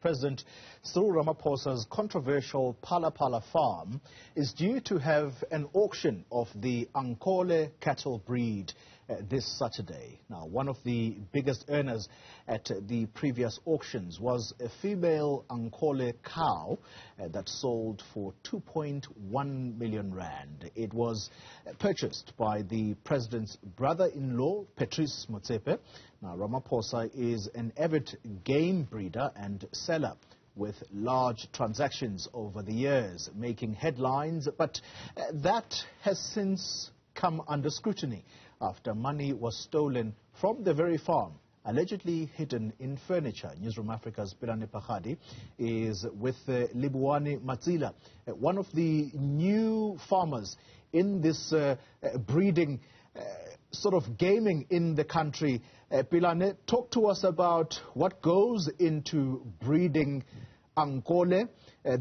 President Cyril Ramaphosa's controversial Phala Phala farm is due to have an auction of the Ankole cattle breed this Saturday. Now, one of the biggest earners at the previous auctions was a female Ankole cow that sold for 2.1 million rand. It was purchased by the president's brother-in-law, Patrice Motsepe. Now, Ramaphosa is an avid game breeder and seller with large transactions over the years, making headlines, but that has since come under scrutiny after money was stolen from the very farm, allegedly hidden in furniture. Newzroom Afrikas Pelane Phakgadi is with Livhuwani Matsila, one of the new farmers in this breeding sort of gaming in the country. Pelane, talk to us about what goes into breeding Ankole.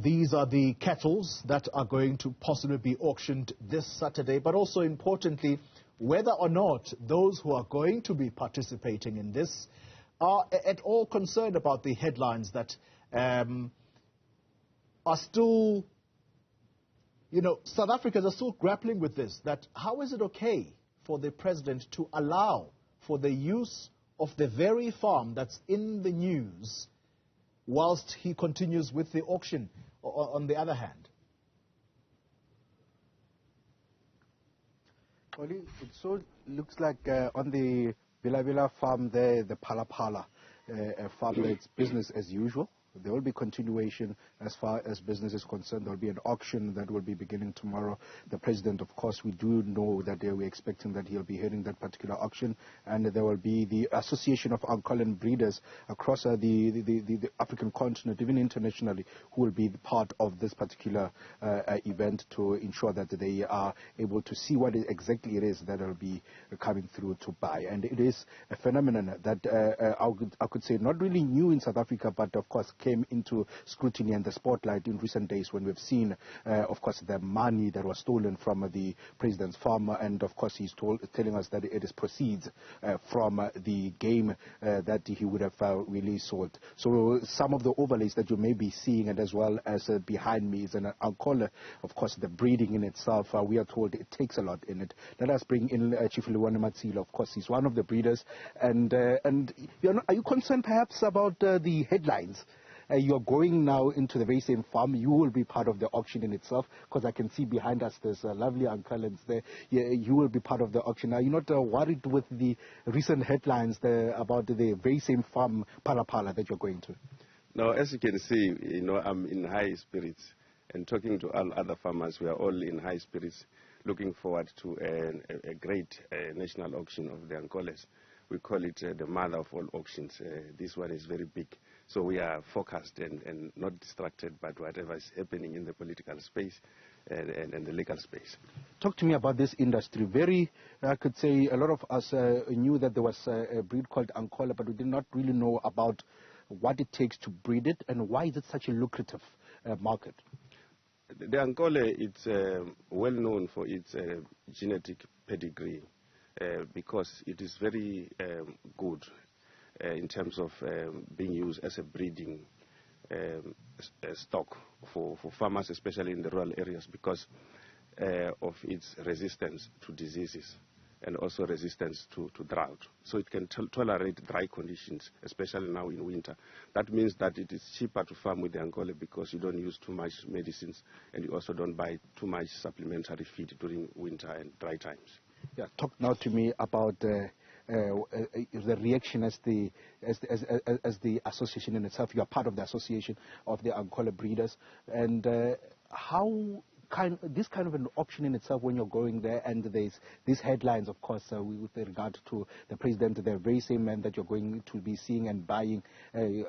These are the cattle that are going to possibly be auctioned this Saturday, but also importantly, whether or not those who are going to be participating in this are at all concerned about the headlines that are still, South Africans are still grappling with this, that how is it okay for the president to allow for the use of the very farm that's in the news whilst he continues with the auction on the other hand? Well, it so looks like on the Villa farm there, the Phala Phala farm, it's business as usual. There will be continuation as far as business is concerned. There will be an auction that will be beginning tomorrow. The president, of course, we do know that we're expecting that he'll be heading that particular auction. And there will be the Association of Ankole breeders across the African continent, even internationally, who will be part of this particular event to ensure that they are able to see what exactly it is that will be coming through to buy. And it is a phenomenon that I could say not really new in South Africa, but of course came into scrutiny and the spotlight in recent days when we've seen, of course, the money that was stolen from the president's farm, and of course he's telling us that it is proceeds from the game that he would have really sold. So some of the overlays that you may be seeing, and as well as behind me is an Ankole. Of course, the breeding in itself, we are told it takes a lot in it. Let us bring in Chief Livhuwani Matsila. Of course, he's one of the breeders, and are you concerned perhaps about the headlines? You're going now into the very same farm. You will be part of the auction in itself, because I can see behind us there's lovely Ankoles there. You will be part of the auction. Are you not worried with the recent headlines about the very same farm, Phala Phala, that you're going to? No, as you can see, I'm in high spirits. And talking to all other farmers, we are all in high spirits, looking forward to a great national auction of the Ankoles. We call it the mother of all auctions. This one is very big. So we are focused and not distracted by whatever is happening in the political space and the legal space. Talk to me about this industry. I could say a lot of us knew that there was a breed called Ankole, but we did not really know about what it takes to breed it and why is it such a lucrative market. The Ankole, it's well known for its genetic pedigree. Because it is very good in terms of being used as a breeding stock for farmers, especially in the rural areas, because of its resistance to diseases and also resistance to drought. So it can tolerate dry conditions, especially now in winter. That means that it is cheaper to farm with the Ankole because you don't use too much medicines and you also don't buy too much supplementary feed during winter and dry times. Yeah, talk now to me about the reaction as the association in itself. You are part of the association of the Ankole breeders, and how this kind of an auction in itself when you're going there, and there's these headlines, of course, with regard to the president, the very same man that you're going to be seeing and buying.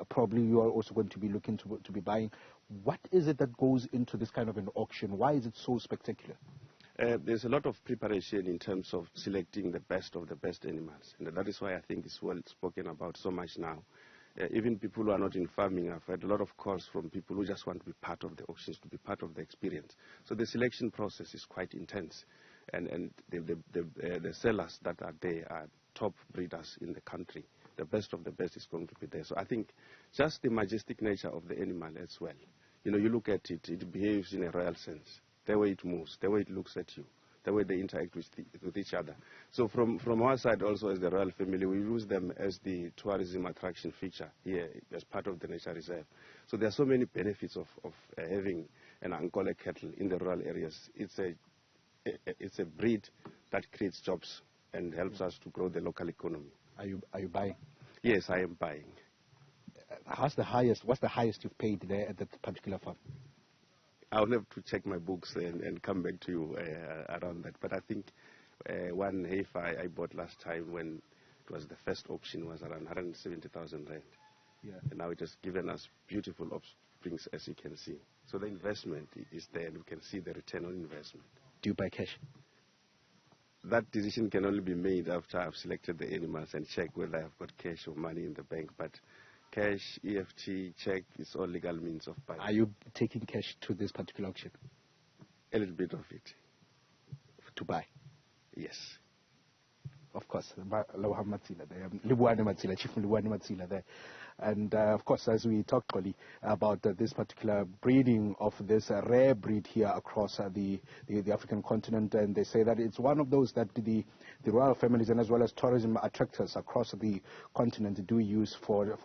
Probably you are also going to be looking to be buying. What is it that goes into this kind of an auction? Why is it so spectacular? There's a lot of preparation in terms of selecting the best of the best animals. And that is why I think it's well spoken about so much now. Even people who are not in farming, I've had a lot of calls from people who just want to be part of the auctions, to be part of the experience. So the selection process is quite intense. And the sellers that are there are top breeders in the country. the best of the best is going to be there. So I think just the majestic nature of the animal as well. You know, you look at it, it behaves in a royal sense. The way it moves, the way it looks at you, the way they interact with each other. So from our side also as the royal family, we use them as the tourism attraction feature here as part of the nature reserve. So there are so many benefits of having an Ankole cattle in the rural areas. It's a breed that creates jobs and helps us to grow the local economy. Are you buying? Yes, I am buying. What's the highest you've paid there at that particular farm? I'll have to check my books and come back to you around that. But I think one heifer I bought last time when it was the first auction was around 170,000 rand. Yeah. And now it has given us beautiful offsprings, as you can see. So the investment is there, and we can see the return on investment. Do you buy cash? That decision can only be made after I've selected the animals and check whether I've got cash or money in the bank. But cash, EFT, check, it's all legal means of buying. Are you taking cash to this particular auction? A little bit of it. To buy? Yes. Of course, Livhuwani Matsila there, Livhuwani Matsila, Chief Livhuwani Matsila there. And of course, as we talked about this particular breeding of this rare breed here across the African continent, and they say that it's one of those that the royal families and as well as tourism attractors across the continent do use for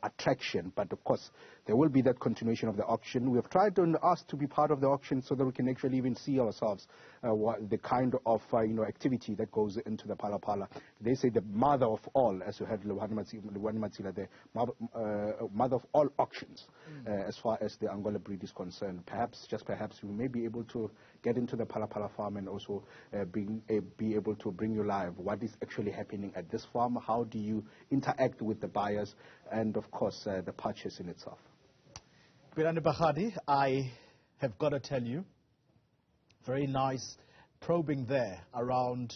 attraction. But of course, there will be that continuation of the auction. We have tried to ask to be part of the auction so that we can actually even see ourselves what the kind of activity that goes into the Phala Phala. They say the mother of all, as you heard Livhuwani Matsila there, mother of all auctions as far as the Angola breed is concerned. Perhaps, just perhaps, we may be able to get into the Phala Phala farm and also be able to bring you live what is actually happening at this farm, how do you interact with the buyers, and of course the purchase in itself. Pelane Phakgadi, I have got to tell you, very nice probing there around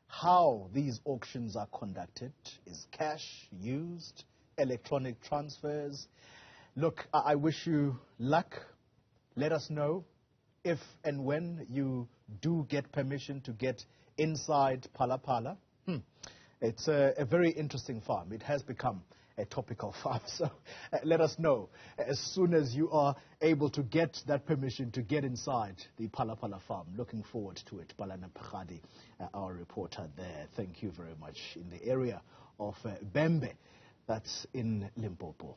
how these auctions are conducted. Is cash used? Electronic transfers? Look, I wish you luck. Let us know if and when you do get permission to get inside Phala Phala. It's a very interesting farm. It has become a topical farm. So let us know as soon as you are able to get that permission to get inside the Phala Phala farm. Looking forward to it. Pelane Phakgadi, our reporter there. Thank you very much in the area of Bembe. That's in Limpopo.